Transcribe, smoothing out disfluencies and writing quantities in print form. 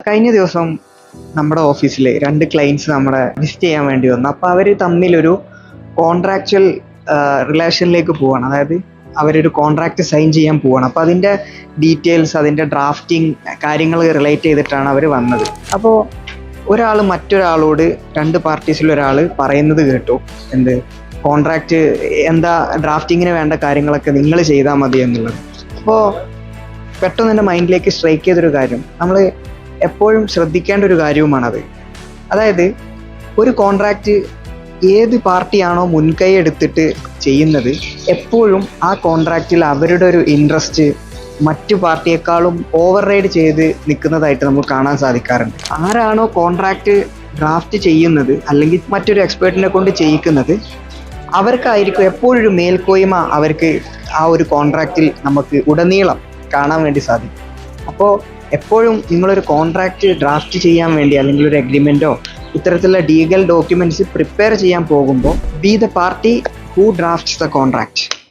കഴിഞ്ഞ ദിവസം നമ്മുടെ ഓഫീസിൽ 2 ക്ലയൻസ് നമ്മളെ വിസിറ്റ് ചെയ്യാൻ വേണ്ടി വന്നു. അപ്പോൾ അവർ തമ്മിലൊരു കോൺട്രാക്ച്വൽ റിലേഷനിലേക്ക് പോവാണ്. അതായത് അവരൊരു കോൺട്രാക്റ്റ് സൈൻ ചെയ്യാൻ പോവാണ്. അപ്പോൾ അതിൻ്റെ ഡീറ്റെയിൽസ്, അതിൻ്റെ ഡ്രാഫ്റ്റിംഗ് കാര്യങ്ങൾ റിലേറ്റ് ചെയ്തിട്ടാണ് അവർ വന്നത്. അപ്പോൾ ഒരാൾ മറ്റൊരാളോട് 2 പാർട്ടീസിൽ ഒരാൾ പറയുന്നത് കേട്ടു, എന്ത് കോൺട്രാക്റ്റ് എന്താ ഡ്രാഫ്റ്റിങ്ങിന് വേണ്ട കാര്യങ്ങളൊക്കെ നിങ്ങൾ ചെയ്താൽ മതി എന്നുള്ളത്. അപ്പോൾ പെട്ടെന്ന് എൻ്റെ മൈൻഡിലേക്ക് സ്ട്രൈക്ക് ചെയ്തൊരു കാര്യം, നമ്മൾ എപ്പോഴും ശ്രദ്ധിക്കേണ്ട ഒരു കാര്യവുമാണത്. അതായത് ഒരു കോൺട്രാക്റ്റ് ഏത് പാർട്ടിയാണോ മുൻകൈ എടുത്തിട്ട് ചെയ്യുന്നത്, എപ്പോഴും ആ കോൺട്രാക്റ്റിൽ അവരുടെ ഒരു ഇൻട്രസ്റ്റ് മറ്റു പാർട്ടിയേക്കാളും ഓവർ റൈഡ് ചെയ്ത് നിൽക്കുന്നതായിട്ട് നമുക്ക് കാണാൻ സാധിക്കാറുണ്ട്. ആരാണോ കോൺട്രാക്റ്റ് ഡ്രാഫ്റ്റ് ചെയ്യുന്നത് അല്ലെങ്കിൽ മറ്റൊരു എക്സ്പേർട്ടിനെ കൊണ്ട് ചെയ്യിക്കുന്നത്, അവർക്കായിരിക്കും എപ്പോഴും ഒരു മേൽക്കോയ്മ അവർക്ക് ആ ഒരു കോൺട്രാക്റ്റിൽ നമുക്ക് ഉടനീളം കാണാൻ വേണ്ടി സാധിക്കും. അപ്പോൾ എപ്പോഴും നിങ്ങളൊരു കോൺട്രാക്റ്റ് ഡ്രാഫ്റ്റ് ചെയ്യാൻ വേണ്ടി അല്ലെങ്കിൽ ഒരു അഗ്രിമെൻറ്റോ ഇത്തരത്തിലുള്ള ലീഗൽ ഡോക്യുമെൻറ്റ്സ് പ്രിപ്പയർ ചെയ്യാൻ പോകുമ്പോൾ B the party who drafts the contract.